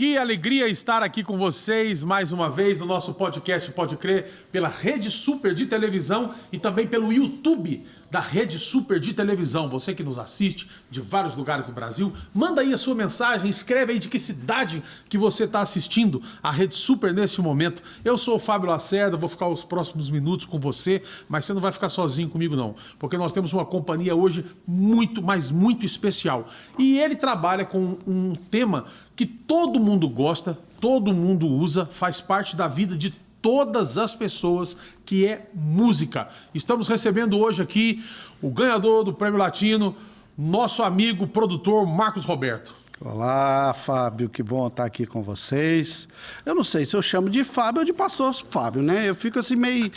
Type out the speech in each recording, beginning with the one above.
Que alegria estar aqui com vocês mais uma vez no nosso podcast Pode Crer, pela Rede Super de televisão e também pelo YouTube da Rede Super de televisão. Você que nos assiste de vários lugares do Brasil, manda aí a sua mensagem, escreve aí de que cidade que você está assistindo a Rede Super neste momento. Eu sou o Fábio Lacerda, vou ficar os próximos minutos com você, mas você não vai ficar sozinho comigo não, porque nós temos uma companhia hoje muito, mas muito especial. E ele trabalha com um tema que todo mundo gosta, todo mundo usa, faz parte da vida de todas as pessoas, que é música. Estamos recebendo hoje aqui o ganhador do Prêmio Latino, nosso amigo produtor Marcos Roberto. Olá, Fábio, que bom estar aqui com vocês. Eu não sei se eu chamo de Fábio ou de Pastor Fábio, né? Eu fico assim meio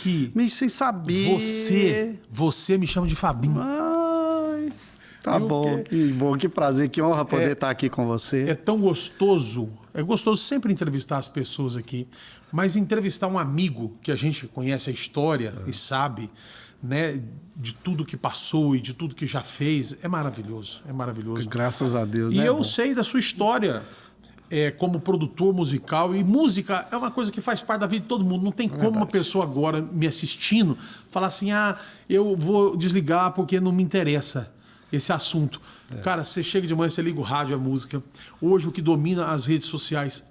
sem saber. Você me chama de Fabinho. Ai, tá bom, que prazer, que honra poder estar aqui com você. É tão gostoso, sempre entrevistar as pessoas aqui, mas entrevistar um amigo que a gente conhece a história e sabe, né, de tudo que passou e de tudo que já fez, é maravilhoso, é maravilhoso. Graças a Deus, e né? E eu sei da sua história como produtor musical, e música é uma coisa que faz parte da vida de todo mundo. Não tem como uma pessoa agora me assistindo falar assim, eu vou desligar porque não me interessa esse assunto. Cara, você chega de manhã, você liga o rádio, é música. Hoje o que domina as redes sociais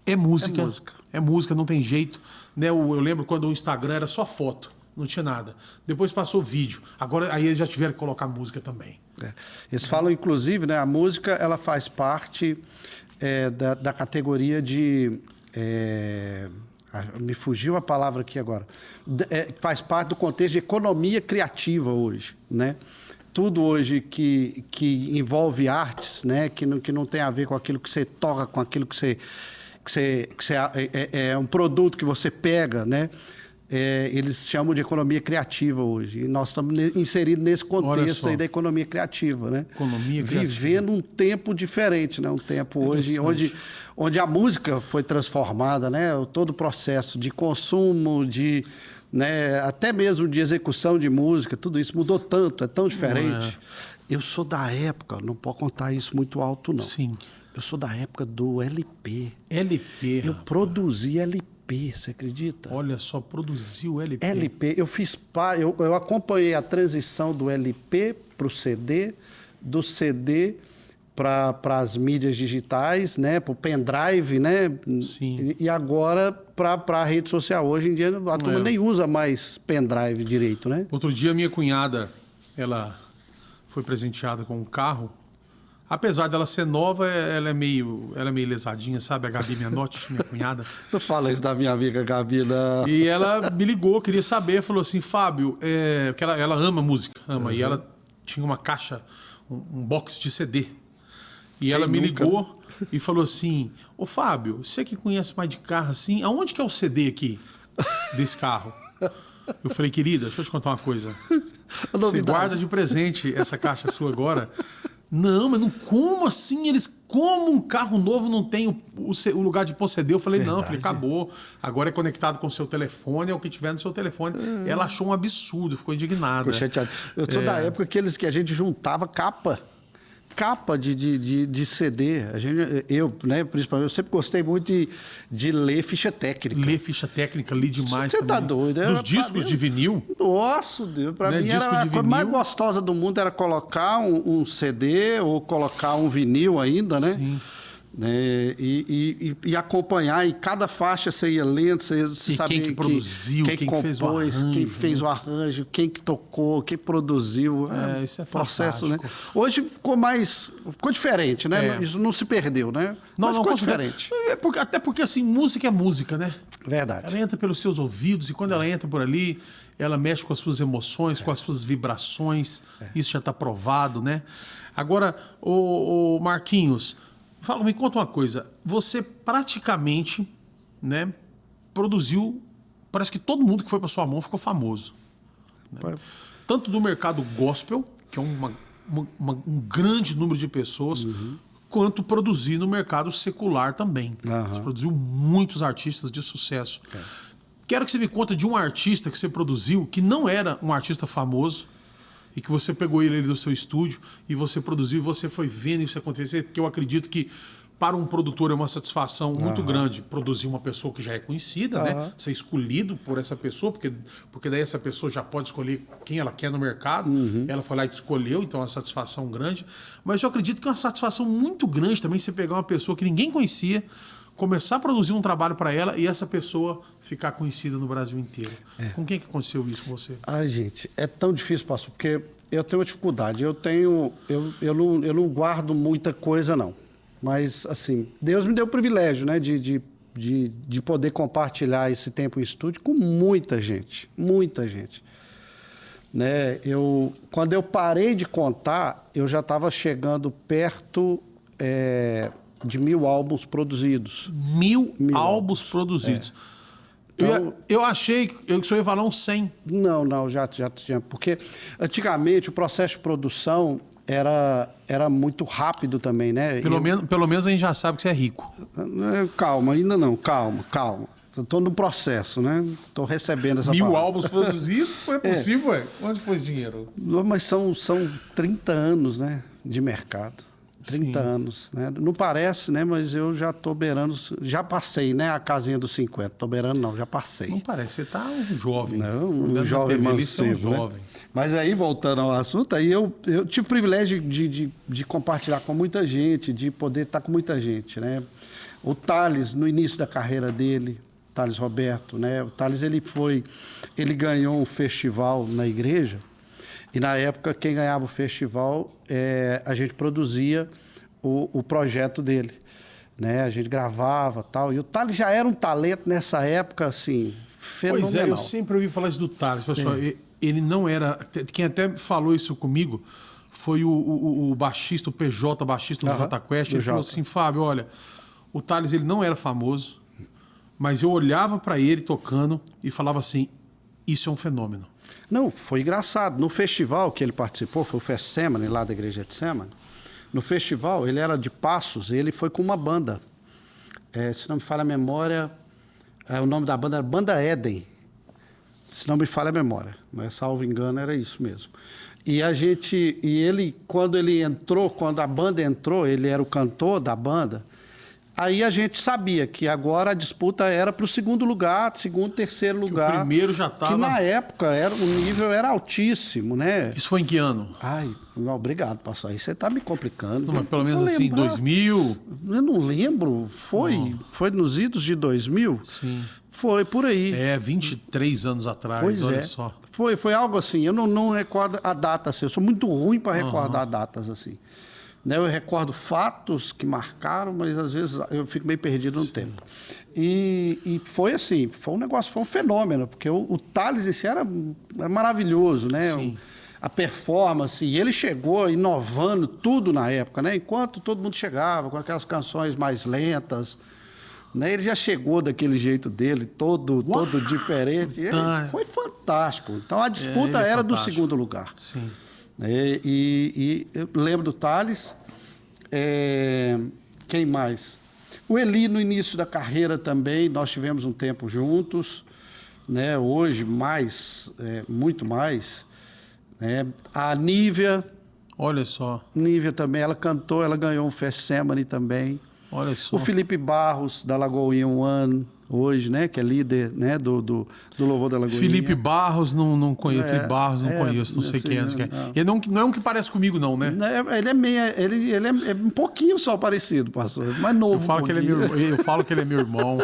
é música. É música, não tem jeito. Né? Eu lembro quando o Instagram era só foto, não tinha nada. Depois passou vídeo. Agora aí eles já tiveram que colocar música também. Eles falam, inclusive, né, a música ela faz parte da categoria de... me fugiu a palavra aqui agora. Faz parte do contexto de economia criativa hoje, né? Tudo hoje que envolve artes, né? Que não tem a ver com aquilo que você toca, com aquilo que você é um produto que você pega, né? Eles chamam de economia criativa hoje. E nós estamos inseridos nesse contexto aí da economia criativa, né? Economia criativa. Vivendo um tempo diferente, né? Um tempo hoje onde a música foi transformada, né? Todo o processo de consumo, né, até mesmo de execução de música, tudo isso mudou tanto, é tão diferente. Eu sou da época, não posso contar isso muito alto, não. Sim. Eu sou da época do LP. LP, Eu produzi LP, você acredita? Olha só, produziu LP. LP, eu acompanhei a transição do LP para o CD, do CD para as mídias digitais, né, para o pendrive, né? Sim. E agora para a rede social. Hoje em dia a turma nem usa mais pendrive direito, né? Outro dia minha cunhada, ela foi presenteada com um carro. Apesar dela ser nova, ela é meio lesadinha, sabe? A Gabi Menotti, minha cunhada. Não fala isso da minha amiga Gabi, não. E ela me ligou, queria saber, falou assim, Fábio, porque ela ama música, ama. E ela tinha uma caixa, um box de CD. E ela me ligou e falou assim, ô Fábio, você que conhece mais de carro assim, aonde que é o CD aqui desse carro? Eu falei, querida, deixa eu te contar uma coisa. Você guarda de presente essa caixa sua agora. Não, mas não, como assim? Como um carro novo não tem o lugar de pôr CD? Eu falei, não, acabou. Agora é conectado com o seu telefone, é o que tiver no seu telefone. Ela achou um absurdo, ficou indignada. Ficou chateada. Eu sou da época que a gente juntava capa de CD. Né, principalmente, eu sempre gostei muito de ler ficha técnica. Ler ficha técnica, li demais Você também. Tá doido. Nos discos de vinil? Nossa, Deus, pra mim era a coisa mais gostosa do mundo era colocar um CD ou colocar um vinil ainda, né? Sim. E acompanhar, em cada faixa você ia lendo, você sabia quem que produziu, quem compôs, fez o arranjo, quem fez o arranjo, quem que tocou, quem produziu. Isso é processo, fantástico. Né? Hoje ficou diferente, né? Isso não se perdeu, né? Não, mas ficou diferente. Até porque assim, música é música, né? Verdade. Ela entra pelos seus ouvidos e quando ela entra por ali, ela mexe com as suas emoções, com as suas vibrações. Isso já está provado, né? Agora, o Marquinhos, me conta uma coisa. Você praticamente, né, produziu... Parece que todo mundo que foi para sua mão ficou famoso. Né? Tanto do mercado gospel, que é um grande número de pessoas, quanto produzir no mercado secular também. Você produziu muitos artistas de sucesso. Quero que você me conte de um artista que você produziu, que não era um artista famoso, e que você pegou ele do seu estúdio e você produziu, e você foi vendo isso acontecer, porque eu acredito que para um produtor é uma satisfação muito grande produzir uma pessoa que já é conhecida, né? Ser escolhido por essa pessoa, porque daí essa pessoa já pode escolher quem ela quer no mercado. Ela foi lá e te escolheu, então é uma satisfação grande. Mas eu acredito que é uma satisfação muito grande também você pegar uma pessoa que ninguém conhecia, começar a produzir um trabalho para ela e essa pessoa ficar conhecida no Brasil inteiro. Com quem que aconteceu isso com você? Ai, gente, é tão difícil, pastor, porque eu tenho uma dificuldade. Eu não guardo muita coisa, não. Mas, assim, Deus me deu o privilégio, né, de poder compartilhar esse tempo em estúdio com muita gente. Muita gente. Né? Quando eu parei de contar, eu já estava chegando perto de 1.000 álbuns produzidos. 1.000 álbuns produzidos. Então, eu achei que o senhor ia falar uns 100. Não, já tinha. Porque antigamente o processo de produção era muito rápido também, né? Pelo menos a gente já sabe que você é rico. Calma, ainda não, calma. Estou no processo, né? Estou recebendo essa 1.000 álbuns produzidos? Não é possível, ué. Onde foi esse dinheiro? Mas são 30 anos, né, de mercado. 30 anos, né? Não parece, né? Mas eu já estou beirando, já passei, né? A casinha dos 50. Estou beirando, não, já passei. Não parece, você está um jovem. Não, um jovem mancebo, né? Mas aí, voltando ao assunto, aí eu tive o privilégio de compartilhar com muita gente, de poder estar com muita gente, né? O Thales, no início da carreira dele, Thales Roberto, né? O Thales, ele ganhou um festival na igreja. E, na época, quem ganhava o festival, a gente produzia o projeto dele. Né? A gente gravava e tal. E o Thales já era um talento nessa época, assim, fenomenal. Pois é, eu sempre ouvi falar isso do Thales. Pessoal, ele não era... Quem até falou isso comigo foi o baixista, o PJ, baixista do Jota Quest. Ele falou assim, Fábio, olha, o Thales, ele não era famoso, mas eu olhava para ele tocando e falava assim, isso é um fenômeno. Não, foi engraçado. No festival que ele participou, foi o Fessemane, lá da Igreja de Getsemane. No festival, ele era de Passos, ele foi com uma banda. Se não me falha a memória, o nome da banda era Banda Éden. Se não me falha a memória, mas salvo engano era isso mesmo. E ele, quando a banda entrou, ele era o cantor da banda. Aí a gente sabia que agora a disputa era para o segundo, terceiro lugar. O primeiro já estava... Que na época o nível era altíssimo, né? Isso foi em que ano? Ai, não, obrigado, pastor. Aí você está me complicando. Não, mas pelo menos assim, 2000? Eu não lembro. Foi nos idos de 2000? Sim. Foi por aí. 23 anos atrás, olha só. Foi algo assim. Eu não recordo a data assim. Eu sou muito ruim para recordar datas assim. Eu recordo fatos que marcaram, mas às vezes eu fico meio perdido no tempo. E foi assim, foi um negócio, foi um fenômeno, porque o Thales esse era maravilhoso, né? A performance, e ele chegou inovando tudo na época, né? Enquanto todo mundo chegava com aquelas canções mais lentas, né? Ele já chegou daquele jeito dele, todo diferente. Foi fantástico. Então a disputa era do segundo lugar. Sim. E eu lembro do Thales. Quem mais? O Eli, no início da carreira também, nós tivemos um tempo juntos, né? Hoje, muito mais. Né? A Nívia. Olha só. Nívia também, ela cantou, ela ganhou um Fessemane também. Olha só. O Felipe Barros, da Lagoinha One, hoje, né? Que é líder, né? do Louvor da Lagoinha. Felipe Barros, não conheço. Felipe Barros, não conheço, não sei quem é. Ele não é um que parece comigo, não, né? Ele é um pouquinho só parecido, pastor. Mais novo. Eu falo que ele é meu irmão.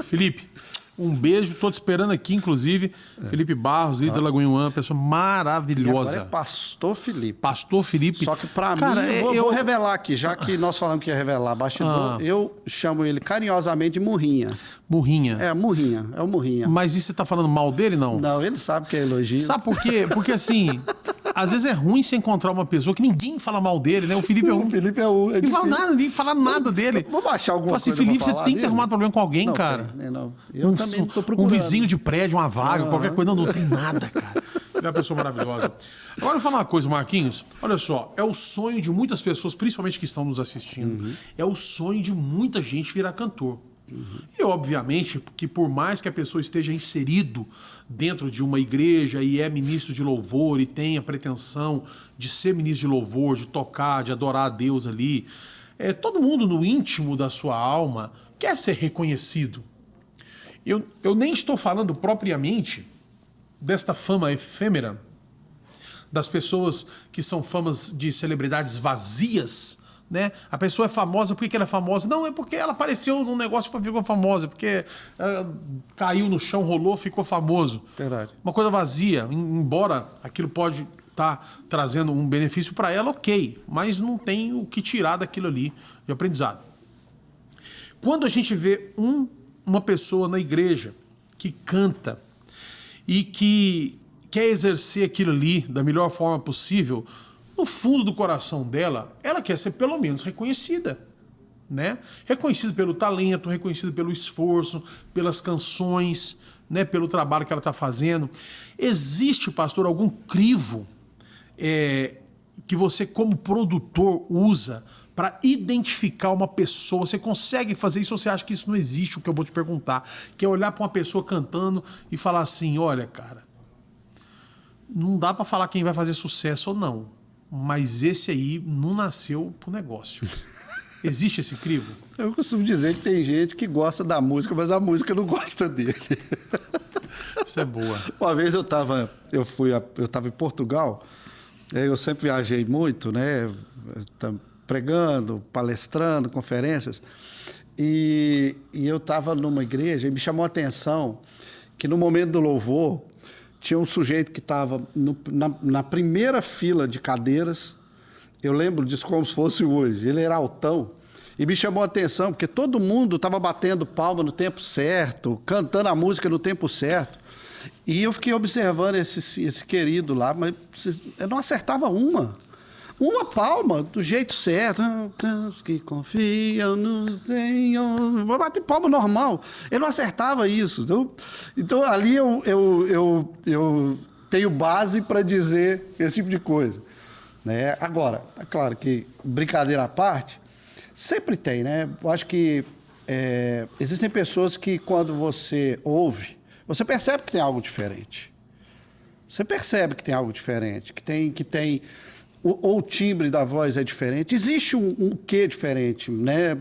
Felipe, um beijo, tô te esperando aqui, inclusive. Felipe Barros, líder da Lagoinha One, pessoa maravilhosa. Agora é Pastor Felipe. Pastor Felipe. Só que pra mim, eu vou revelar aqui, já que nós falamos que ia revelar bastidor, eu chamo ele carinhosamente de Murrinha. Murrinha. Murrinha, é o Murrinha. Mas e você tá falando mal dele, não? Não, ele sabe que é elogio. Sabe por quê? Porque assim, às vezes é ruim você encontrar uma pessoa que ninguém fala mal dele, né? O Felipe é um. O Felipe é um. Ninguém fala nada, ninguém fala nada dele. Vamos achar alguma coisa. Felipe, você tem que arrumar problema com alguém, cara. Não. Eu também tô procurando. Um vizinho de prédio, uma vaga, qualquer coisa. Não tem nada, cara. Ele é uma pessoa maravilhosa. Agora eu vou falar uma coisa, Marquinhos. Olha só, é o sonho de muitas pessoas, principalmente que estão nos assistindo. É o sonho de muita gente virar cantor. E, obviamente, que por mais que a pessoa esteja inserido dentro de uma igreja e é ministro de louvor e tenha pretensão de ser ministro de louvor, de tocar, de adorar a Deus ali, todo mundo no íntimo da sua alma quer ser reconhecido. Eu nem estou falando propriamente desta fama efêmera, das pessoas que são famas de celebridades vazias, né? A pessoa é famosa, por que ela é famosa? Não, é porque ela apareceu num negócio e ficou famosa, porque caiu no chão, rolou, ficou famoso. Verdade. Uma coisa vazia, embora aquilo pode estar trazendo um benefício para ela, ok, mas não tem o que tirar daquilo ali de aprendizado. Quando a gente vê uma pessoa na igreja que canta e que quer exercer aquilo ali da melhor forma possível, no fundo do coração dela, ela quer ser pelo menos reconhecida, né? Reconhecida pelo talento, reconhecida pelo esforço, pelas canções, né? Pelo trabalho que ela está fazendo. Existe, pastor, algum crivo que você, como produtor, usa para identificar uma pessoa? Você consegue fazer isso ou você acha que isso não existe, o que eu vou te perguntar? Que é olhar para uma pessoa cantando e falar assim, olha, cara, não dá para falar quem vai fazer sucesso ou não, mas esse aí não nasceu pro negócio. Existe esse crivo? Eu costumo dizer que tem gente que gosta da música, mas a música não gosta dele. Isso é boa. Uma vez eu tava em Portugal, eu sempre viajei muito, né? Pregando, palestrando, conferências, e eu estava numa igreja e me chamou a atenção que no momento do louvor tinha um sujeito que estava na primeira fila de cadeiras. Eu lembro disso como se fosse hoje. Ele era altão e me chamou a atenção porque todo mundo estava batendo palma no tempo certo, cantando a música no tempo certo. E eu fiquei observando esse querido lá, mas eu não acertava uma palma do jeito certo. Os que confiam no Senhor. Vou bater palma normal. Eu não acertava isso. Então ali eu tenho base para dizer esse tipo de coisa, né? Agora, é claro que, brincadeira à parte, sempre tem, né? Eu acho que existem pessoas que, quando você ouve, você percebe que tem algo diferente. Você percebe que tem algo diferente, que tem ou o timbre da voz é diferente. Existe um quê diferente, né?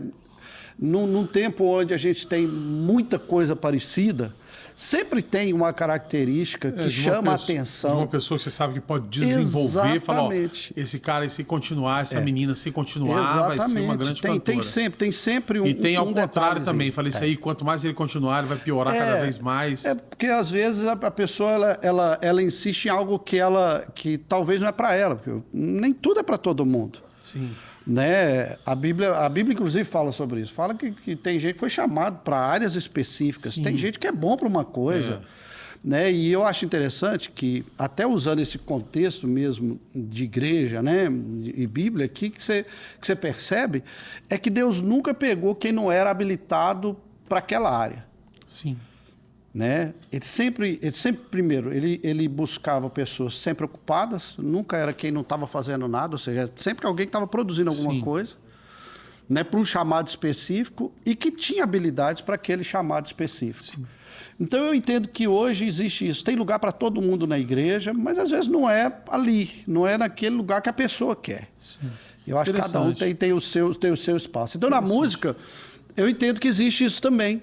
Num tempo onde a gente tem muita coisa parecida, sempre tem uma característica que chama a atenção. De uma pessoa que você sabe que pode desenvolver. Exatamente. Falar, ó, esse cara, se continuar, essa menina, se continuar, Exatamente. vai ser uma grande cantora. Tem sempre um E tem ao contrário também. Falei, isso aí, quanto quanto mais ele continuar, ele vai piorar cada vez mais. Porque às vezes a pessoa ela insiste em algo que talvez não é para ela, porque nem tudo é para todo mundo. Sim. Né? A Bíblia inclusive fala sobre isso. Fala que tem gente que foi chamado para áreas específicas. Sim. Tem gente que é bom para uma coisa. Né? E eu acho interessante que, até usando esse contexto mesmo de igreja, né? E Bíblia aqui, que você percebe é que Deus nunca pegou quem não era habilitado para aquela área. Sim. Né? Ele sempre primeiro, ele buscava pessoas sempre ocupadas, nunca era quem não estava fazendo nada, ou seja, sempre alguém que estava produzindo alguma coisa, né, para um chamado específico e que tinha habilidades para aquele chamado específico. Sim. Então eu entendo que hoje existe isso. Tem lugar para todo mundo na igreja, mas às vezes não é ali, não é naquele lugar que a pessoa quer. Sim. Eu acho que cada um tem o seu espaço. Então na música, eu entendo que existe isso também.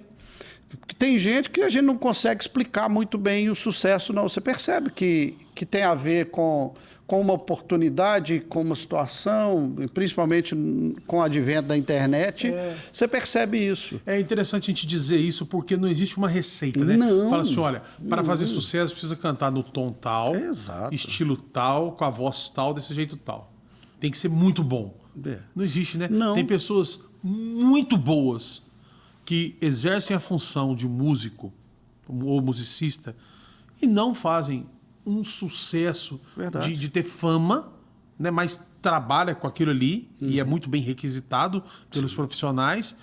Tem gente que a gente não consegue explicar muito bem o sucesso, não. Você percebe que tem a ver com uma oportunidade, com uma situação, principalmente com o advento da internet. Você percebe isso. É interessante a gente dizer isso porque não existe uma receita, né? Não. Fala assim, olha, para fazer sucesso precisa cantar no tom tal, estilo tal, com a voz tal, desse jeito tal. Tem que ser muito bom. Não existe, né? Não. Tem pessoas muito boas que exercem a função de músico ou musicista e não fazem um sucesso de ter fama, né? Mas trabalha com aquilo ali e é muito bem requisitado pelos profissionais.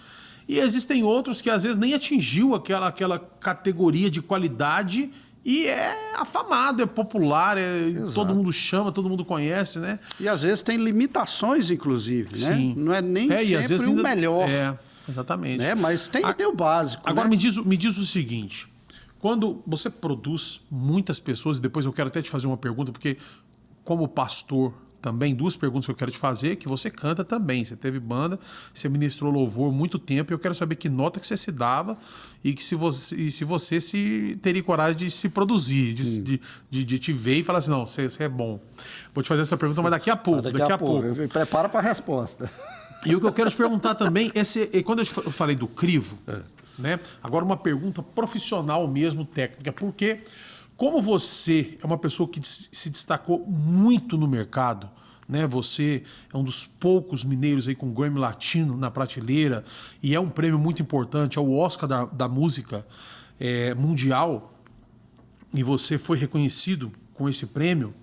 E existem outros que às vezes nem atingiu aquela categoria de qualidade e é afamado, é popular, todo mundo chama, todo mundo conhece, né? E às vezes tem limitações, inclusive, né? Sim. Não é nem sempre às vezes o melhor. Exatamente. Né? Mas tem que ter o básico. Agora, né? me diz o seguinte, quando você produz muitas pessoas, e depois eu quero até te fazer uma pergunta, porque como pastor também 2 perguntas que eu quero te fazer, que você canta também. Você teve banda, você ministrou louvor muito tempo, e eu quero saber que nota que você se dava e que se você teria coragem de se produzir, de te ver e falar assim, não, você é bom. Vou te fazer essa pergunta, mas daqui a pouco. Daqui a pouco. Prepara para a resposta. E o que eu quero te perguntar também é quando eu falei do crivo, né? Agora uma pergunta profissional mesmo, técnica, porque como você é uma pessoa que se destacou muito no mercado, né? Você é um dos poucos mineiros aí com Grammy Latino na prateleira e é um prêmio muito importante, é o Oscar da música mundial, e você foi reconhecido com esse prêmio.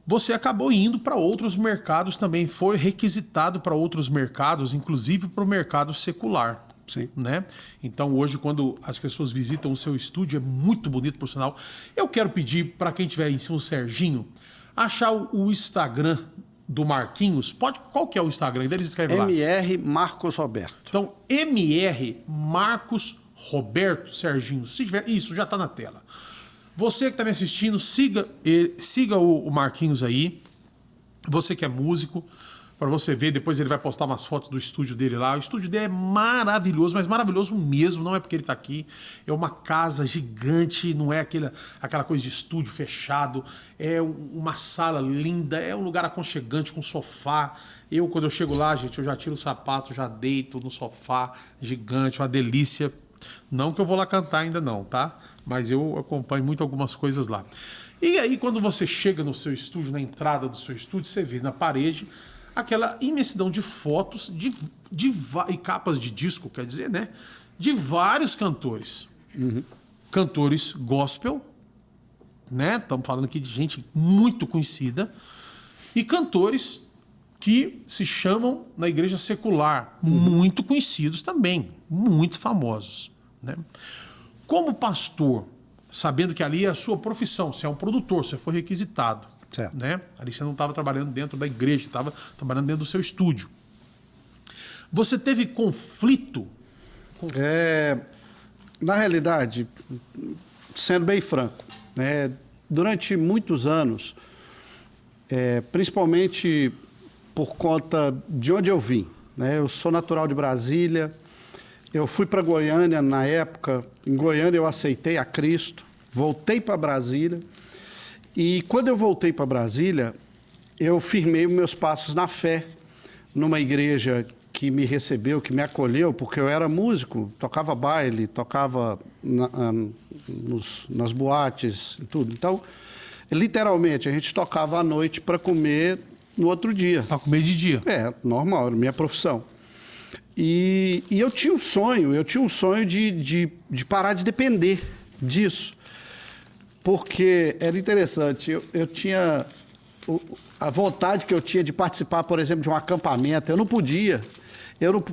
Você acabou indo para outros mercados também, foi requisitado para outros mercados, inclusive para o mercado secular. Sim. Né? Então hoje, quando as pessoas visitam o seu estúdio, é muito bonito, por sinal. Eu quero pedir para quem estiver em cima, o Serginho, achar o Instagram do Marquinhos. Qual que é o Instagram dele? Escreve lá. MR Marcos Roberto. Então, MR Marcos Roberto, Serginho. Se tiver, isso já está na tela. Você que está me assistindo, siga o Marquinhos aí. Você que é músico, para você ver, depois ele vai postar umas fotos do estúdio dele lá. O estúdio dele é maravilhoso, mas maravilhoso mesmo, não é porque ele está aqui. É uma casa gigante, não é aquela coisa de estúdio fechado. É uma sala linda, é um lugar aconchegante com sofá. Quando eu chego lá, gente, eu já tiro o sapato, já deito no sofá gigante, uma delícia. Não que eu vou lá cantar ainda não, tá? Mas eu acompanho muito algumas coisas lá. E aí, quando você chega no seu estúdio, na entrada do seu estúdio, você vê na parede aquela imensidão de fotos e capas de disco, quer dizer, né? De vários cantores. Uhum. Cantores gospel, né? Estamos falando aqui de gente muito conhecida. E cantores que se chamam na igreja secular, muito conhecidos também, muito famosos, né? Como pastor, sabendo que ali é a sua profissão, você é um produtor, você foi requisitado, certo, né? Ali você não estava trabalhando dentro da igreja, estava trabalhando dentro do seu estúdio. Você teve conflito? Na realidade, sendo bem franco, durante muitos anos, principalmente por conta de onde eu vim, né? Eu sou natural de Brasília. Eu fui para Goiânia na época. Em Goiânia eu aceitei a Cristo, voltei para Brasília. E quando eu voltei para Brasília, eu firmei os meus passos na fé, numa igreja que me recebeu, que me acolheu, porque eu era músico, tocava baile, tocava nas boates e tudo. Então, literalmente, a gente tocava à noite para comer no outro dia. Para comer de dia? Normal, era minha profissão. E eu tinha um sonho de parar de depender disso. Porque era interessante, eu tinha a vontade que eu tinha de participar, por exemplo, de um acampamento. Eu não podia.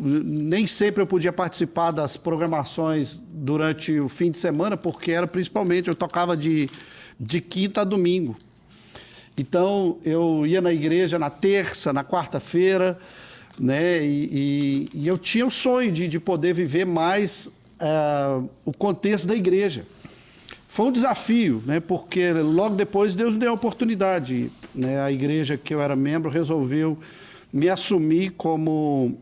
Nem sempre eu podia participar das programações durante o fim de semana, porque era principalmente, eu tocava de quinta a domingo. Então, eu ia na igreja na terça, na quarta-feira, né? E eu tinha o sonho de poder viver mais o contexto da igreja. Foi um desafio, né? Porque logo depois Deus me deu a oportunidade, né? A igreja que eu era membro resolveu me assumir como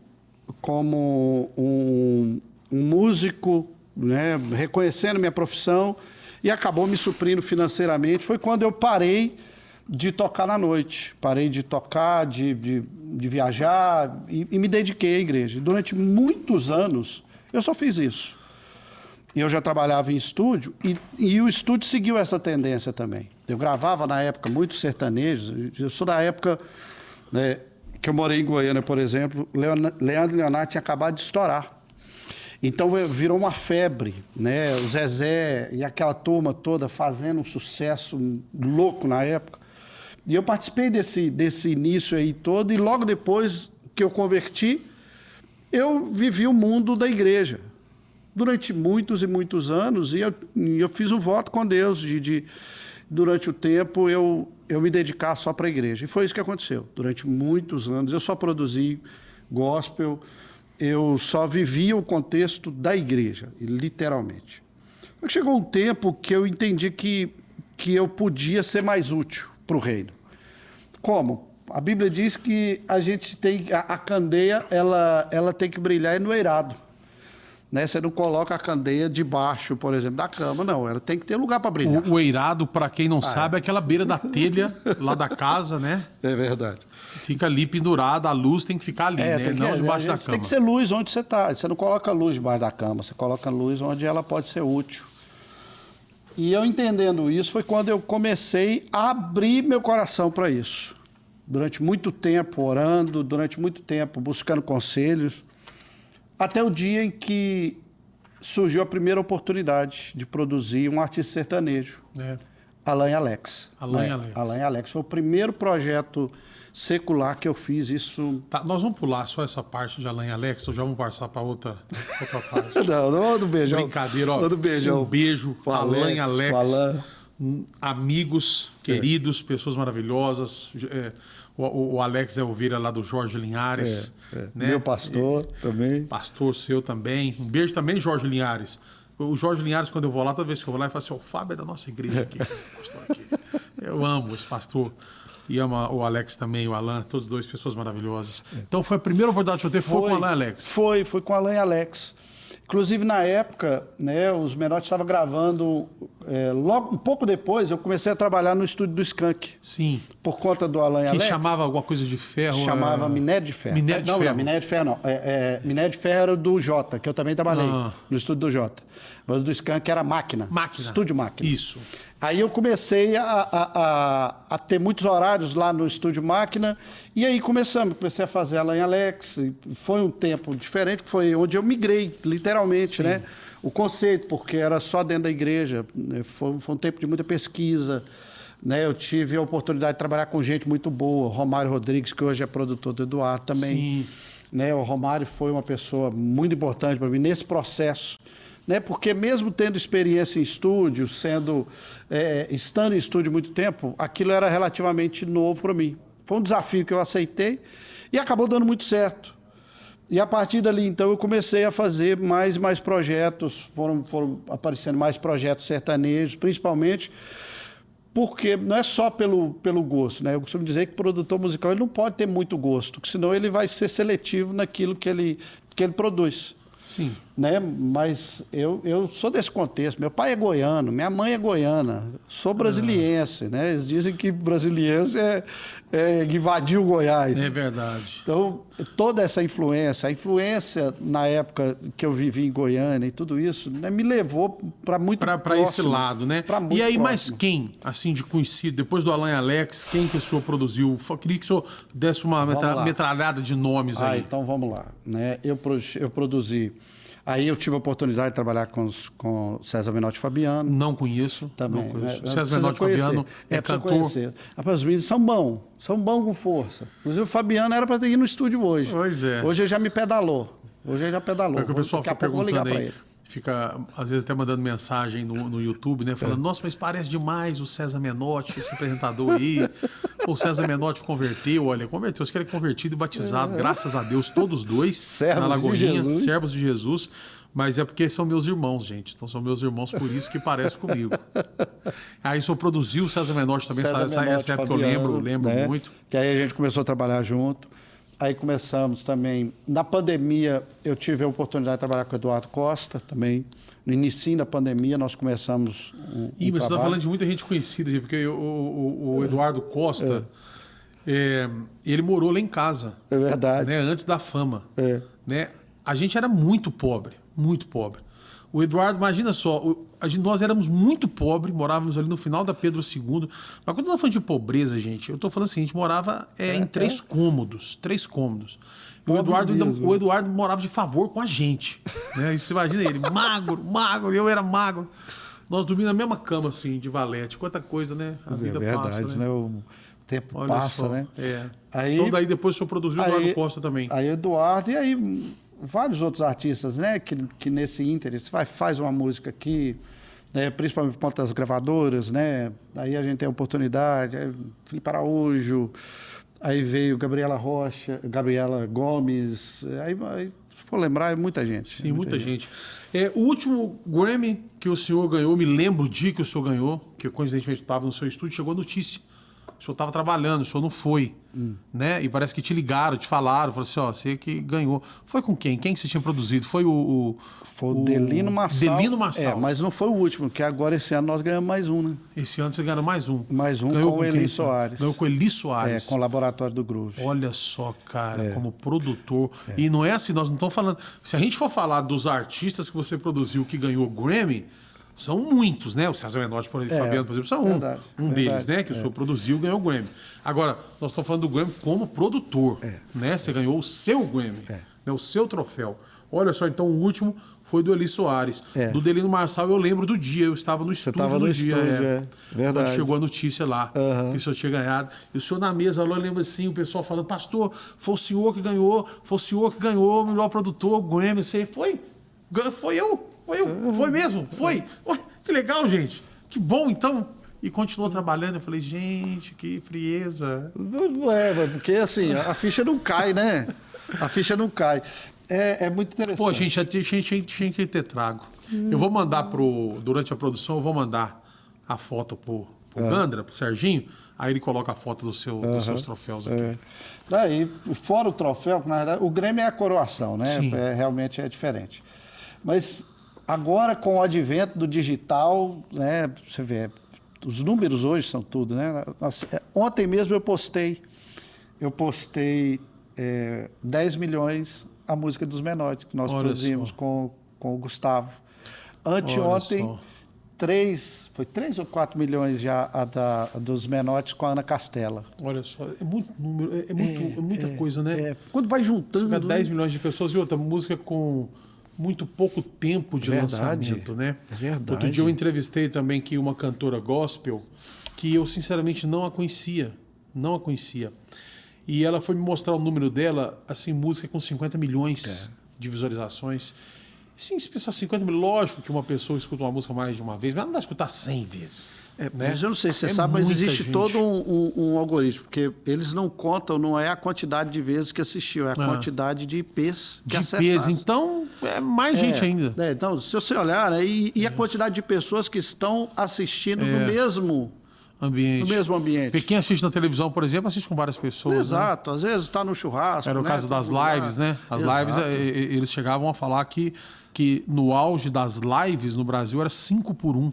um músico, né? Reconhecendo minha profissão, e acabou me suprindo financeiramente. Foi quando eu parei de tocar na noite, parei de tocar, de viajar e me dediquei à igreja. Durante muitos anos eu só fiz isso. Eu já trabalhava em estúdio e o estúdio seguiu essa tendência também. Eu gravava na época muitos sertanejos. Eu sou da época, né, que eu morei em Goiânia, por exemplo. Leandro e Leonardo tinha acabado de estourar. Então virou uma febre, né? O Zezé e aquela turma toda fazendo um sucesso louco na época. E eu participei desse início aí todo, e logo depois que eu converti, eu vivi o mundo da igreja. Durante muitos e muitos anos, e eu fiz um voto com Deus durante o tempo, eu me dedicar só para a igreja. E foi isso que aconteceu. Durante muitos anos, eu só produzi gospel, eu só vivia o contexto da igreja, literalmente. Mas chegou um tempo que eu entendi que eu podia ser mais útil para o reino. Como? A Bíblia diz que a gente tem a candeia, ela tem que brilhar no eirado. Né? Você não coloca a candeia debaixo, por exemplo, da cama, não. Ela tem que ter lugar para brilhar. O eirado, para quem não sabe, é aquela beira da telha lá da casa, né? É verdade. Fica ali pendurada, a luz tem que ficar ali, né? Não debaixo da cama. Tem que ser luz onde você está. Você não coloca luz debaixo da cama, você coloca luz onde ela pode ser útil. E eu entendendo isso foi quando eu comecei a abrir meu coração para isso. Durante muito tempo orando, durante muito tempo buscando conselhos, até o dia em que surgiu a primeira oportunidade de produzir um artista sertanejo, Alan e Alex. Alan e Alex. Alan e Alex foi o primeiro projeto secular que eu fiz isso. Tá, nós vamos pular só essa parte de Alan e Alex, ou já vamos passar para outra parte? Não do beijão. Brincadeira, ó. Não do beijão. Um beijo, Alan e Alex. Alan. Amigos, queridos, pessoas maravilhosas. O Alex é ovelha lá do Jorge Linhares. Né? Meu pastor também. Pastor seu também. Um beijo também, Jorge Linhares. O Jorge Linhares, quando eu vou lá, toda vez que eu vou lá, ele fala assim: o Fábio é da nossa igreja aqui. Pastor aqui. Eu amo esse pastor. E ama o Alex também, o Alan, todos dois pessoas maravilhosas. Então foi a primeira oportunidade que eu tive, foi com o Alan e Alex. Foi com o Alan e Alex. Inclusive, na época, né, os Menotti estavam gravando. Logo, um pouco depois, eu comecei a trabalhar no estúdio do Skank. Sim. Por conta do Alan e Alex. Que chamava alguma coisa de ferro? Chamava Minério de Ferro. Minério de Ferro. Não, Minério de Ferro não. Minério de Ferro era do Jota, que eu também trabalhei no estúdio do Jota. Mas o do Skank era Máquina. Estúdio Máquina. Isso. Aí eu comecei a ter muitos horários lá no Estúdio Máquina, e aí comecei a fazer Alan e Alex. E foi um tempo diferente, foi onde eu migrei, literalmente, né? O conceito, porque era só dentro da igreja. Foi um tempo de muita pesquisa. Né? Eu tive a oportunidade de trabalhar com gente muito boa. Romário Rodrigues, que hoje é produtor do Eduardo também. Sim. Né? O Romário foi uma pessoa muito importante para mim nesse processo. Né? Porque mesmo tendo experiência em estúdio, estando em estúdio muito tempo, aquilo era relativamente novo para mim. Foi um desafio que eu aceitei e acabou dando muito certo. E a partir dali, então, eu comecei a fazer mais e mais projetos, foram aparecendo mais projetos sertanejos, principalmente porque não é só pelo gosto, né? Eu costumo dizer que o produtor musical ele não pode ter muito gosto, porque senão ele vai ser seletivo naquilo que ele produz. Sim. Né? Mas eu sou desse contexto. Meu pai é goiano, minha mãe é goiana, sou brasiliense. Né? Eles dizem que brasiliense invadiu Goiás. É verdade. Então, toda essa influência, a influência na época que eu vivi em Goiânia e tudo isso, né, me levou para muito para esse lado, né? E aí, mais próximo. quem, assim, de conhecido, depois do Alan e Alex, quem que o senhor produziu? Eu queria que o senhor desse uma metralhada de nomes aí. Então, vamos lá. Né? Eu produzi... Aí eu tive a oportunidade de trabalhar com César Menotti Fabiano. Não conheço. Também. Não conheço. César Menotti Fabiano é cantor. Conhecer. Rapaz, os meninos são bons com força. Inclusive o Fabiano era para ter ido no estúdio hoje. Pois é. Hoje ele já me pedalou. É que o pessoal fica perguntando aí. Ele. Fica, às vezes, até mandando mensagem no YouTube, né? Falando, nossa, mas parece demais o César Menotti, esse apresentador aí. O César Menotti converteu, converteu. Os que ele é convertido e batizado, graças a Deus, todos dois, servos na Lagoinha, de servos de Jesus. Mas é porque são meus irmãos, gente. Então são meus irmãos, por isso que parece comigo. Aí o senhor produziu o César Menotti também, essa época Fabiano, eu lembro né? muito. Que aí a gente começou a trabalhar junto. Aí começamos também... Na pandemia, eu tive a oportunidade de trabalhar com o Eduardo Costa também. No início da pandemia, nós começamos mas você está falando de muita gente conhecida, porque o Eduardo Costa, ele morou lá em casa. É verdade. Né, antes da fama. Né? A gente era muito pobre, muito pobre. O Eduardo, imagina só, nós éramos muito pobres, morávamos ali no final da Pedro II. Mas quando eu estou falando de pobreza, gente, eu estou falando assim, a gente morava em 3 cômodos. 3 cômodos. O Eduardo morava de favor com a gente. Né? E você imagina ele, magro, eu era magro. Nós dormíamos na mesma cama, assim, de valete. Quanta coisa, né? A vida verdade, passa, né? O tempo Olha passa, só, né? Então daí depois o senhor produziu o Eduardo Costa também. Aí Eduardo, e aí vários outros artistas, né? Que nesse ínter, você faz uma música aqui, né, principalmente por conta das gravadoras, né? Aí a gente tem a oportunidade, aí Felipe Araújo, aí veio Gabriela Gomes, aí se for lembrar, é muita gente. Sim, muita gente. O último Grammy que o senhor ganhou, me lembro o dia que o senhor ganhou, que coincidentemente estava no seu estúdio, chegou a notícia o senhor estava trabalhando, o senhor não foi. Né? E parece que te ligaram, te falaram, falaram assim, ó, você que ganhou. Foi com quem? Quem que você tinha produzido? Foi o Delino Marçal. Delino Marçal. Mas não foi o último, porque agora esse ano nós ganhamos mais um, né? Esse ano você ganhou mais um. Mais um Ganhou com o Eli Soares. Ganhou com o Eli Soares. Com o Laboratório do Groove. Olha só, cara, como produtor. E não é assim, nós não estamos falando... Se a gente for falar dos artistas que você produziu que ganhou Grammy, são muitos, né? O César Menotti, por exemplo, Fabiano, por exemplo, são um deles, né? Que o senhor produziu e ganhou o Grammy. Agora, nós estamos falando do Grammy como produtor, né? Você ganhou o seu Grammy, né? O seu troféu. Olha só, então o último foi do Eli Soares. Do Delino Marçal eu lembro do dia, eu estava no estúdio no dia. Verdade. Quando chegou a notícia lá, que o senhor tinha ganhado. E o senhor na mesa lá, eu lembro assim, o pessoal falando, pastor, foi o senhor que ganhou, o melhor produtor, o Grammy. Você foi eu. Foi mesmo? Foi? Ué, que legal, gente. Que bom, então. E continuou trabalhando. Eu falei, gente, que frieza. Não porque assim, a ficha não cai, né? A ficha não cai. É muito interessante. Pô, gente, a gente tinha que ter trago. Eu vou mandar durante a produção, eu vou mandar a foto pro Gandra, pro Serginho. Aí ele coloca a foto dos seus troféus aqui. Daí, fora o troféu, na verdade, o Grêmio é a coroação, né? Realmente é diferente. Mas agora, com o advento do digital, né? Você vê, os números hoje são tudo, né? Ontem mesmo eu postei 10 milhões a música dos Menotti, que nós produzimos com o Gustavo. Anteontem, 3 ou 4 milhões já a dos Menotti com a Ana Castela. Olha só, é muito número, é muita coisa, né? Quando vai juntando... Você 10 milhões de pessoas e outra música com muito pouco tempo de lançamento, né? É verdade. Outro dia eu entrevistei também que uma cantora gospel que eu sinceramente não a conhecia. E ela foi me mostrar o número dela, assim, música com 50 milhões de visualizações. Sim, se pensar 50 milhões, lógico que uma pessoa escuta uma música mais de uma vez, mas não vai escutar 100 vezes. Né? Mas eu não sei se você sabe, mas existe todo um algoritmo, porque eles não contam, não é a quantidade de vezes que assistiu, é a quantidade de IPs que acessaram. Então, é mais gente ainda. Então, se você olhar, né, e a quantidade de pessoas que estão assistindo no mesmo ambiente. Porque quem assiste na televisão, por exemplo, assiste com várias pessoas. Exato, às vezes está no churrasco. Era o caso das lives, né? As lives, eles chegavam a falar que no auge das lives no Brasil era 5 por 1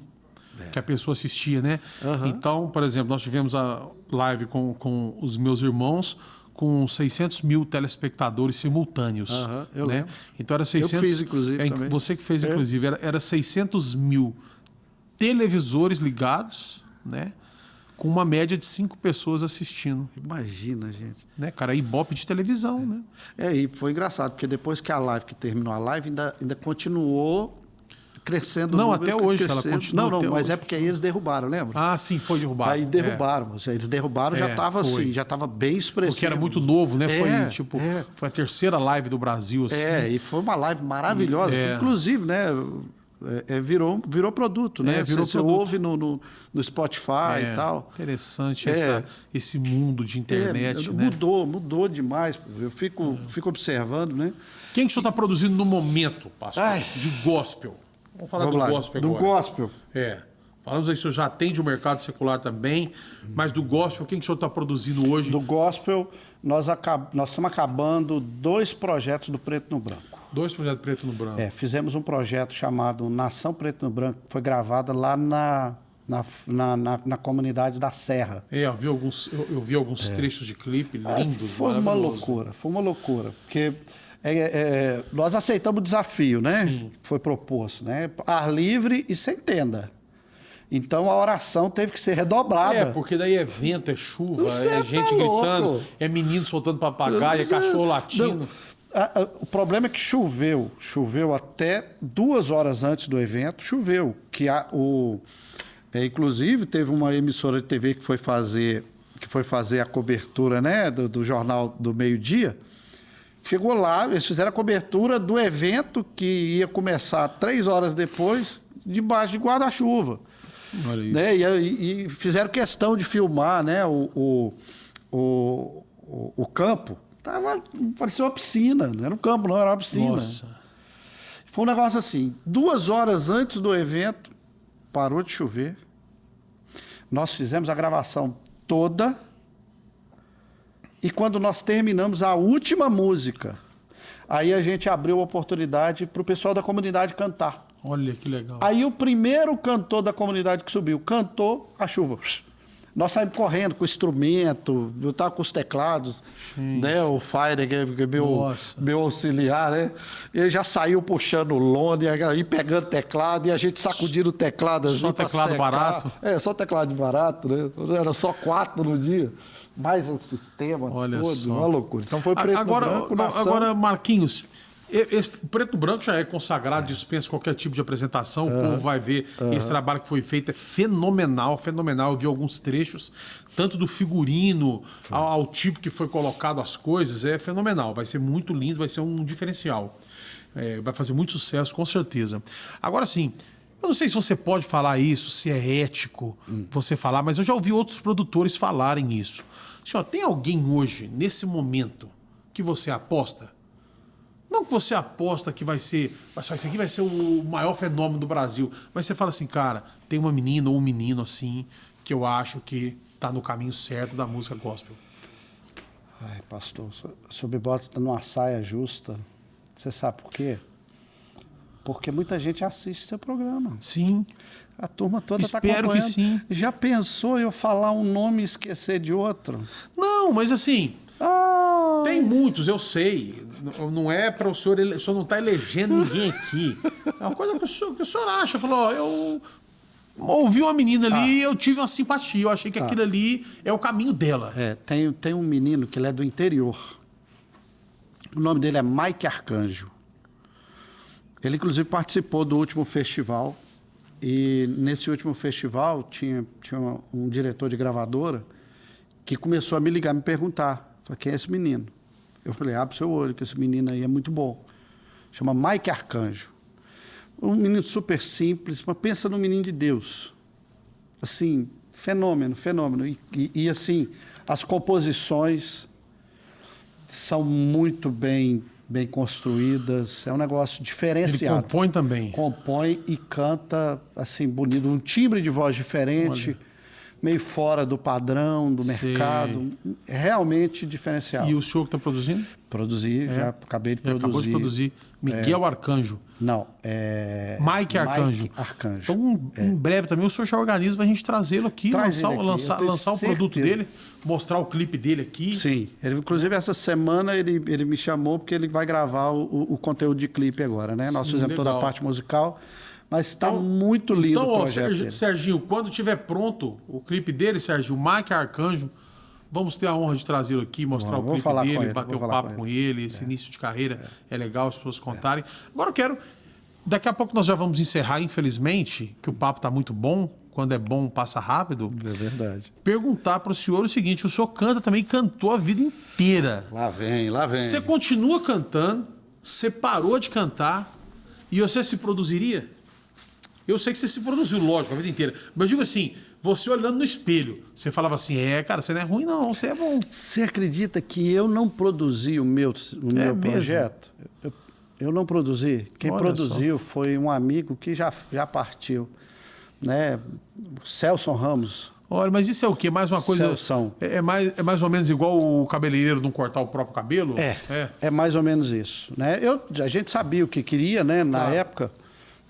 que a pessoa assistia, né? Então, por exemplo, nós tivemos a live com os meus irmãos com 600 mil telespectadores simultâneos. Eu né? lembro. Então era 600... Eu fiz, inclusive, também. Você que fez, inclusive. Era 600 mil televisores ligados, né? Com uma média de 5 pessoas assistindo. Imagina, gente. Né, cara? Ibope de televisão, né? E foi engraçado, porque depois que terminou a live, ainda continuou crescendo. Não, até hoje ela continua. Não, mas hoje. é porque aí eles derrubaram, lembra? Ah, sim, foi derrubado. Aí derrubaram. Eles derrubaram, já estava assim, já estava bem expressivo. Porque era muito novo, né? Foi a terceira live do Brasil, assim. E foi uma live maravilhosa. Inclusive, né? Virou produto, né? Você ouve no Spotify e tal. Interessante esse mundo de internet, né? Mudou demais. Eu fico observando, né? Quem que o senhor está produzindo no momento, pastor? De gospel. Vamos falar do gospel agora. Do gospel. Falamos aí, o senhor já atende o mercado secular também, mas do gospel, quem que o senhor está produzindo hoje? Do gospel, nós estamos acabando 2 projetos do Preto no Branco. 2 projetos Preto no Branco. Fizemos um projeto chamado Nação Preto no Branco, que foi gravada lá na comunidade da Serra. Eu vi alguns trechos de clipe lindos, foi uma loucura, porque nós aceitamos o desafio, né? Sim. Que foi proposto, né? Ar livre e sem tenda. Então a oração teve que ser redobrada. Porque daí é vento, é chuva, é gente gritando, é menino soltando papagaio, é cachorro latindo. O problema é que choveu até 2 horas antes do evento, choveu. Inclusive, teve uma emissora de TV que foi fazer a cobertura, né, do Jornal do Meio-Dia. Chegou lá, eles fizeram a cobertura do evento que ia começar 3 horas depois, debaixo de guarda-chuva. Olha isso. Né? E fizeram questão de filmar, né, o campo. Parecia uma piscina, não era um campo, não, era uma piscina. Nossa. Foi um negócio assim, 2 horas antes do evento, parou de chover. Nós fizemos a gravação toda. E quando nós terminamos a última música, aí a gente abriu a oportunidade para o pessoal da comunidade cantar. Olha que legal. Aí o primeiro cantor da comunidade que subiu cantou, a chuva. Nós saímos correndo com o instrumento, eu estava com os teclados, né? O Fire, que é meu auxiliar, né? Ele já saiu puxando o lone, aí pegando teclado, e a gente sacudindo o teclado. Só teclado barato? Só teclado barato, né? Era só 4 no dia. Mais o sistema todo, uma loucura. Então foi preto agora, branco. Agora, Marquinhos, esse preto branco já é consagrado, dispensa qualquer tipo de apresentação, o povo vai ver. Esse trabalho que foi feito é fenomenal, fenomenal. Eu vi alguns trechos, tanto do figurino ao tipo que foi colocado as coisas, é fenomenal. Vai ser muito lindo, vai ser um diferencial. Vai fazer muito sucesso, com certeza. Agora sim, eu não sei se você pode falar isso, se é ético você falar, mas eu já ouvi outros produtores falarem isso. Senhor, tem alguém hoje, nesse momento, que você aposta? Não que você aposta que isso aqui vai ser o maior fenômeno do Brasil, mas você fala assim, cara, tem uma menina ou um menino assim, que eu acho que tá no caminho certo da música gospel. Ai, pastor, sob bota numa saia justa. Você sabe por quê? Porque muita gente assiste seu programa. Sim. A turma toda está acompanhando. Espero que sim. Já pensou eu falar um nome e esquecer de outro? Não, mas assim, tem muitos, eu sei. Não é para o senhor não está elegendo ninguém aqui. É uma coisa que o senhor acha. Falou, ó, eu ouvi uma menina ali e eu tive uma simpatia. Eu achei que aquilo ali é o caminho dela. Tem um menino que ele é do interior. O nome dele é Mike Arcanjo. Ele, inclusive, participou do último festival. E nesse último festival tinha um diretor de gravadora que começou a me ligar, me perguntar, quem é esse menino? Eu falei, abre seu olho, que esse menino aí é muito bom. Chama Mike Arcanjo. Um menino super simples, mas pensa no menino de Deus. Assim, fenômeno. E assim, as composições são muito bem construídas, é um negócio diferenciado. Ele compõe também. Compõe e canta, assim, bonito. Um timbre de voz diferente, olha, meio fora do padrão, do mercado. Realmente diferenciado. E o senhor que está produzindo? Produzi, já acabei de produzir. Acabou de produzir. Miguel Arcanjo. Não, Mike Arcanjo. Mike Arcanjo. Então, em breve também o senhor já organiza para a gente trazê-lo aqui, lançar o produto dele, mostrar o clipe dele aqui. Sim. Inclusive, essa semana ele me chamou porque ele vai gravar o conteúdo de clipe agora, né? Nós fizemos toda a parte musical, mas está muito lindo o projeto dele. Serginho, quando estiver pronto o clipe dele, Serginho, Mike Arcanjo, vamos ter a honra de trazê-lo aqui, mostrar o clipe dele, bater um papo com ele, esse início de carreira é legal as pessoas contarem. Agora eu quero, daqui a pouco nós já vamos encerrar, infelizmente, que o papo está muito bom, quando é bom passa rápido. É verdade. Perguntar para o senhor o seguinte, o senhor canta também, cantou a vida inteira. Lá vem. Você continua cantando, você parou de cantar e você se produziria? Eu sei que você se produziu, lógico, a vida inteira, mas eu digo assim, você olhando no espelho, você falava assim, cara, você não é ruim não, você é bom. Você acredita que eu não produzi o meu projeto? Eu não produzi. Quem produziu foi um amigo que já partiu, né? Celson Ramos. Olha, mas isso é o quê? Mais uma coisa... Celson. É mais ou menos igual o cabeleireiro não cortar o próprio cabelo? É mais ou menos isso, né? A gente sabia o que queria, né? Na época,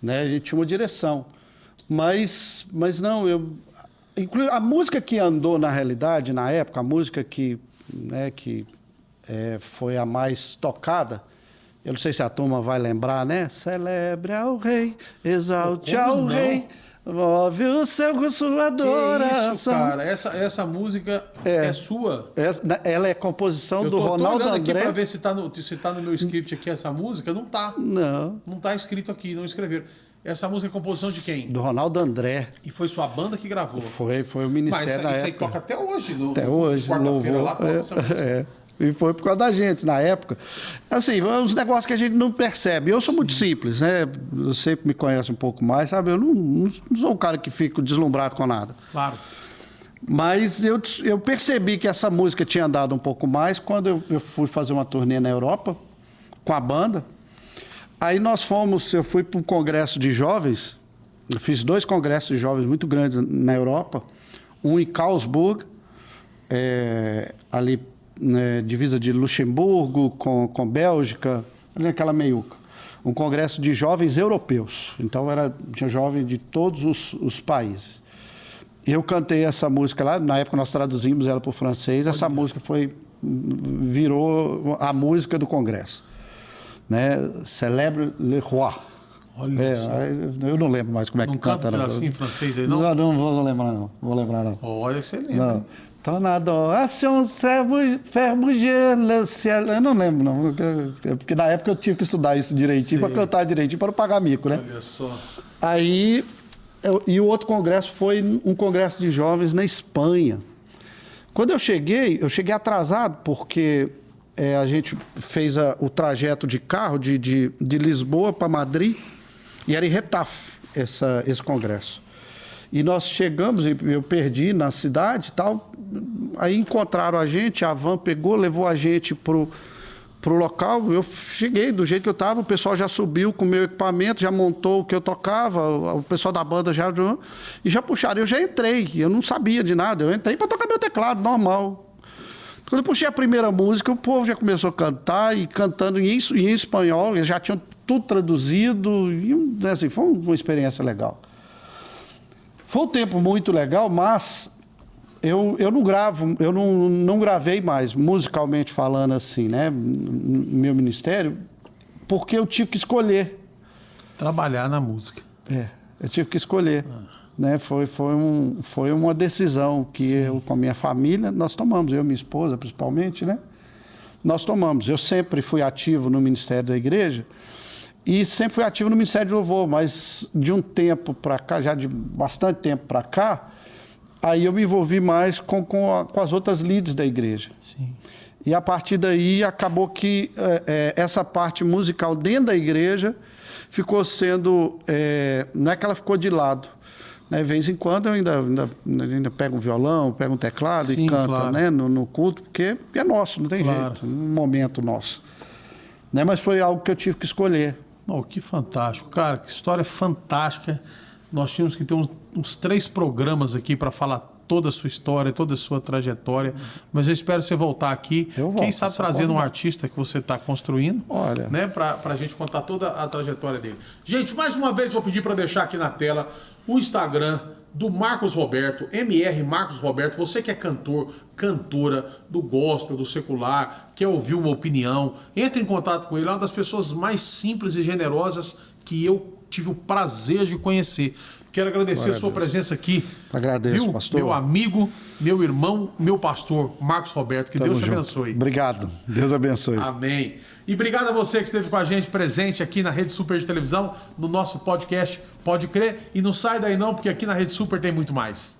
né? A gente tinha uma direção. Mas não, a música que andou na realidade, na época, a música que foi a mais tocada, eu não sei se a turma vai lembrar, né? Celebre ao rei, exalte ao rei, move o céu com sua adoração. Que isso, cara? Essa música é sua? Ela é composição do Ronaldo André. Eu tô olhando aqui para ver se tá no meu script aqui essa música. Não tá. Não tá escrito aqui, não escreveram. Essa música é composição de quem? Do Ronaldo André. E foi sua banda que gravou? Foi o Ministério da época. Mas isso aí toca até hoje. Até hoje. Quarta-feira lá toca essa música. E foi por causa da gente, na época. Assim, uns negócios que a gente não percebe. Eu sou muito simples, né? Você me conhece um pouco mais, sabe? Eu não sou um cara que fica deslumbrado com nada. Claro. Mas eu percebi que essa música tinha andado um pouco mais quando eu fui fazer uma turnê na Europa com a banda. Aí eu fui para um congresso de jovens, eu fiz 2 congressos de jovens muito grandes na Europa, um em Karlsburg ali, né, divisa de Luxemburgo com Bélgica, ali naquela meiuca. Um congresso de jovens europeus. Então, tinha jovens de todos os países. Eu cantei essa música lá, na época nós traduzimos ela para o francês, essa música virou a música do congresso. Né? Célèbre le roi. Olha só. Eu não lembro mais como é que canta. Não canta assim em francês aí, não? Não vou lembrar, não. Vou lembrar, não. Olha, você lembra. Ton adoration, faire bouger le ciel. Eu não lembro, não. Porque na época eu tive que estudar isso direitinho, para cantar direitinho, para não pagar mico, né? Olha só. Aí, e o outro congresso foi um congresso de jovens na Espanha. Quando eu cheguei atrasado, porque a gente fez o trajeto de carro de Lisboa para Madrid, e era em Retafe esse congresso. E nós chegamos, e eu perdi na cidade e tal, aí encontraram a gente, a van pegou, levou a gente pro local, eu cheguei do jeito que eu estava, o pessoal já subiu com o meu equipamento, já montou o que eu tocava, o pessoal da banda e já puxaram, eu já entrei, eu não sabia de nada, eu entrei para tocar meu teclado, normal. Quando eu puxei a primeira música, o povo já começou a cantar, e cantando em espanhol, eles já tinham tudo traduzido, e assim, foi uma experiência legal. Foi um tempo muito legal, mas eu não gravei mais, musicalmente falando assim, né, no meu ministério, porque eu tive que escolher. Trabalhar na música. Eu tive que escolher. Né? Foi uma decisão que eu, com a minha família, nós tomamos, eu e minha esposa principalmente, né? Nós tomamos. Eu sempre fui ativo no ministério da igreja, e sempre fui ativo no Ministério de Louvor, mas de um tempo para cá, já de bastante tempo para cá, aí eu me envolvi mais com as outras leads da igreja. Sim. E a partir daí acabou que essa parte musical dentro da igreja ficou sendo... não é que ela ficou de lado. Né? De vez em quando eu ainda pego um violão, pego um teclado. Sim, e canto, claro, né? no culto, porque é nosso, não tem jeito, um momento nosso. Né? Mas foi algo que eu tive que escolher. Oh, que fantástico, cara, que história fantástica. Nós tínhamos que ter uns 3 programas aqui para falar toda a sua história, toda a sua trajetória, mas eu espero você voltar aqui, quem sabe trazendo um artista que você está construindo, né, para a gente contar toda a trajetória dele. Gente, mais uma vez vou pedir para deixar aqui na tela o Instagram do Marcos Roberto, MR Marcos Roberto. Você que é cantor, cantora do gospel, do secular, quer ouvir uma opinião, entre em contato com ele. É uma das pessoas mais simples e generosas que eu tive o prazer de conhecer. Quero agradecer a sua presença aqui. Agradeço, pastor. Meu amigo, meu irmão, meu pastor, Marcos Roberto. Que Deus te abençoe. Obrigado. Deus abençoe. Amém. E obrigado a você que esteve com a gente presente aqui na Rede Super de Televisão, no nosso podcast Pode Crer. E não sai daí não, porque aqui na Rede Super tem muito mais.